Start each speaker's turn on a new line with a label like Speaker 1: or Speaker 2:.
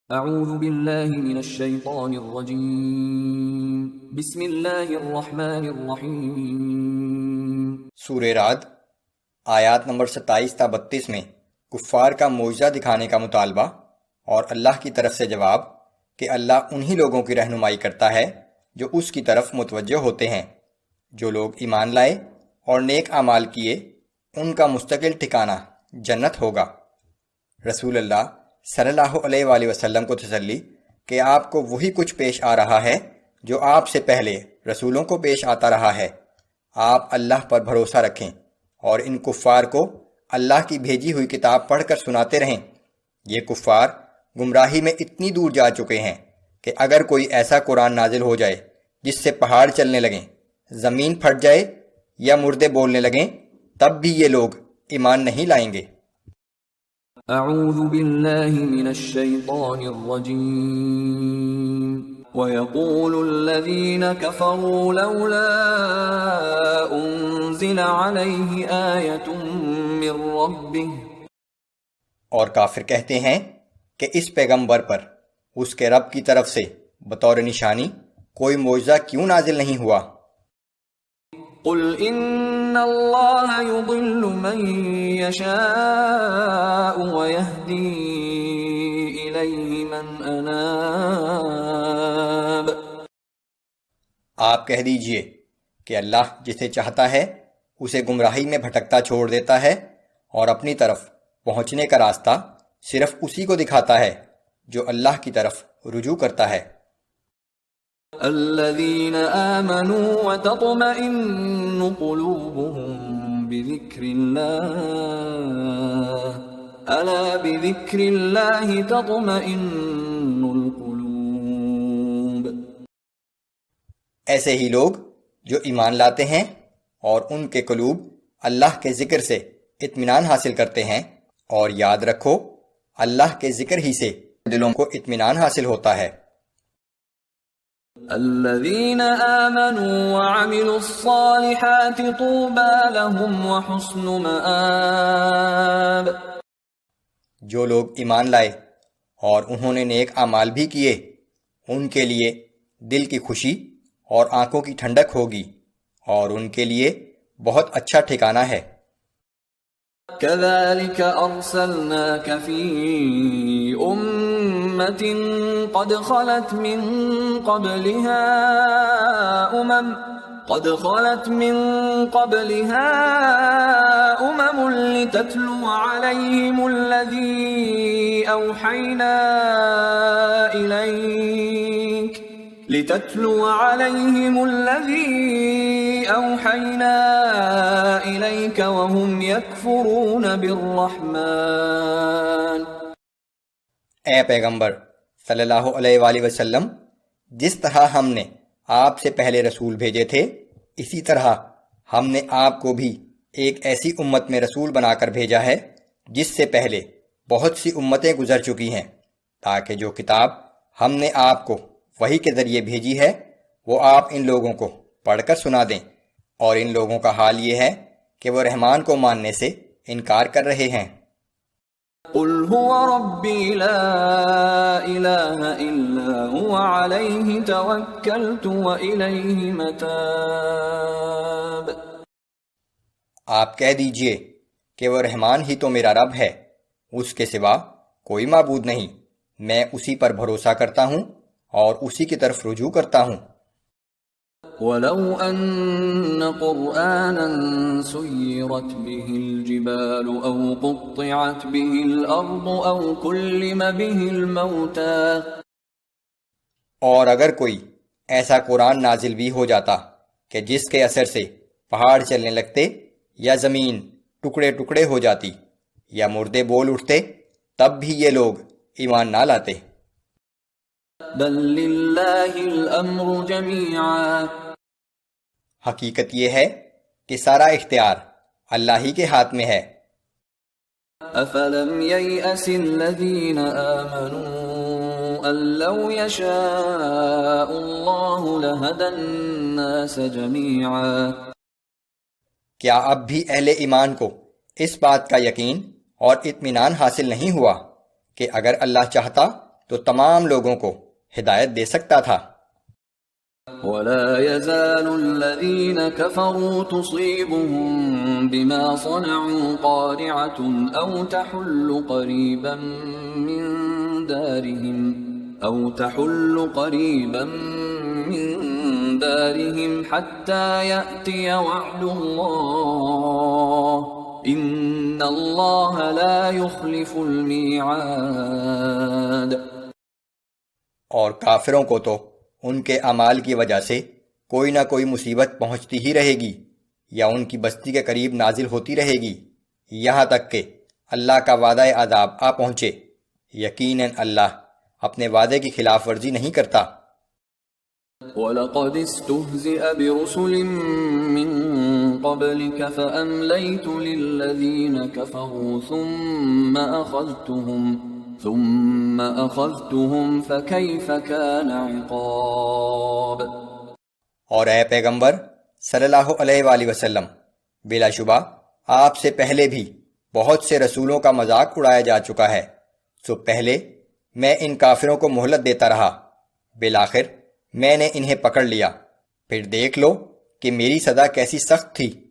Speaker 1: اعوذ باللہ من الشیطان الرجیم بسم اللہ الرحمن الرحیم۔
Speaker 2: سورہ رعد آیات نمبر 27 تا 32 میں کفار کا معجزہ دکھانے کا مطالبہ اور اللہ کی طرف سے جواب کہ اللہ انہی لوگوں کی رہنمائی کرتا ہے جو اس کی طرف متوجہ ہوتے ہیں۔ جو لوگ ایمان لائے اور نیک اعمال کیے ان کا مستقل ٹھکانہ جنت ہوگا۔ رسول اللہ صلی اللہ علیہ وآلہ وسلم کو تسلی کہ آپ کو وہی کچھ پیش آ رہا ہے جو آپ سے پہلے رسولوں کو پیش آتا رہا ہے۔ آپ اللہ پر بھروسہ رکھیں اور ان کفار کو اللہ کی بھیجی ہوئی کتاب پڑھ کر سناتے رہیں۔ یہ کفار گمراہی میں اتنی دور جا چکے ہیں کہ اگر کوئی ایسا قرآن نازل ہو جائے جس سے پہاڑ چلنے لگیں، زمین پھٹ جائے یا مردے بولنے لگیں، تب بھی یہ لوگ ایمان نہیں لائیں گے۔
Speaker 1: اعوذ باللہ من الشیطان الرجیم۔ وَيَقُولُ الَّذِينَ كَفَرُوا لَوْلَا أُنزِلَ عَلَيْهِ آيَةٌ مِّن رَّبِّهِ۔
Speaker 2: اور کافر کہتے ہیں کہ اس پیغمبر پر اس کے رب کی طرف سے بطور نشانی کوئی معجزہ کیوں نازل نہیں ہوا؟
Speaker 1: قل ان اللہ یضل من یشاء ویہدی الیہ من اناب۔
Speaker 2: آپ کہہ دیجئے کہ اللہ جسے چاہتا ہے اسے گمراہی میں بھٹکتا چھوڑ دیتا ہے اور اپنی طرف پہنچنے کا راستہ صرف اسی کو دکھاتا ہے جو اللہ کی طرف رجوع کرتا ہے۔
Speaker 1: الذین آمنوا وتطمئن قلوبهم بذکر اللہ الا بذکر اللہ تطمئن القلوب۔
Speaker 2: ایسے ہی لوگ جو ایمان لاتے ہیں اور ان کے قلوب اللہ کے ذکر سے اطمینان حاصل کرتے ہیں، اور یاد رکھو اللہ کے ذکر ہی سے دلوں کو اطمینان حاصل ہوتا ہے۔
Speaker 1: الذين آمنوا وعملوا الصالحات طوبى لهم وحسن مآب۔
Speaker 2: جو لوگ ایمان لائے اور انہوں نے نیک اعمال بھی کیے ان کے لیے دل کی خوشی اور آنکھوں کی ٹھنڈک ہوگی، اور ان کے لیے بہت اچھا ٹھکانہ ہے۔
Speaker 1: كذلك أرسلناك في أمة قد خلت من قبلها أمم لتتلو عليهم الذي أوحينا إليك وهم يكفرون بالرحمن۔
Speaker 2: اے پیغمبر صلی اللہ علیہ وآلہ وسلم، جس طرح ہم نے آپ سے پہلے رسول بھیجے تھے اسی طرح ہم نے آپ کو بھی ایک ایسی امت میں رسول بنا کر بھیجا ہے جس سے پہلے بہت سی امتیں گزر چکی ہیں، تاکہ جو کتاب ہم نے آپ کو وحی کے ذریعے بھیجی ہے وہ آپ ان لوگوں کو پڑھ کر سنا دیں، اور ان لوگوں کا حال یہ ہے کہ وہ رحمان کو ماننے سے انکار کر رہے ہیں۔
Speaker 1: قل هو ربی لا الہ الا هو علیہ توکلت وإلیہ متاب۔
Speaker 2: آپ کہہ دیجئے کہ وہ رحمان ہی تو میرا رب ہے، اس کے سوا کوئی معبود نہیں، میں اسی پر بھروسہ کرتا ہوں اور اسی کی طرف رجوع کرتا ہوں۔
Speaker 1: وَلَوْ أَنَّ قُرْآنًا سُيِّرَتْ بِهِ الْجِبَالُ أَوْ قُطِّعَتْ بِهِ الْأَرْضُ أَوْ كُلِّمَ بِهِ الْمَوْتَى۔
Speaker 2: اور اگر کوئی ایسا قرآن نازل بھی ہو جاتا کہ جس کے اثر سے پہاڑ چلنے لگتے یا زمین ٹکڑے ٹکڑے ہو جاتی یا مردے بول اٹھتے، تب بھی یہ لوگ ایمان نہ لاتے۔
Speaker 1: بل للہ الامر جمیعا۔
Speaker 2: حقیقت یہ ہے کہ سارا اختیار اللہ ہی کے ہاتھ میں ہے۔
Speaker 1: افلم ییأس الذین آمنوا ان لو یشاء اللہ لہدی الناس جمیعا۔
Speaker 2: کیا اب بھی اہل ایمان کو اس بات کا یقین اور اطمینان حاصل نہیں ہوا کہ اگر اللہ چاہتا تو تمام لوگوں کو ہدایت دے سکتا تھا۔
Speaker 1: ولا يزال الذين كفروا تصيبهم بما صنعوا قارعة أو تحل قريبا من دارهم حتى يأتي وعد الله إن الله لا يخلف الميعاد۔
Speaker 2: اور کافروں کو تو ان کے اعمال کی وجہ سے کوئی نہ کوئی مصیبت پہنچتی ہی رہے گی یا ان کی بستی کے قریب نازل ہوتی رہے گی یہاں تک کہ اللہ کا وعدہ عذاب آ پہنچے۔ یقیناً اللہ اپنے وعدے کی خلاف ورزی نہیں کرتا۔
Speaker 1: وَلَقَدِ اسْتُهْزِئَ بِرُسُلٍ مِّن قَبْلِكَ فَأَمْلَيْتُ لِلَّذِينَ كَفَرُوا ثُمَّ أَخَذْتُهُمْ فَكَيْفَ كَانَ عِقَابِ۔
Speaker 2: اور اے پیغمبر صلی اللہ علیہ وآلہ وسلم، بلا شبہ آپ سے پہلے بھی بہت سے رسولوں کا مذاق اڑایا جا چکا ہے، سو پہلے میں ان کافروں کو مہلت دیتا رہا، بالآخر میں نے انہیں پکڑ لیا، پھر دیکھ لو کہ میری سزا کیسی سخت تھی۔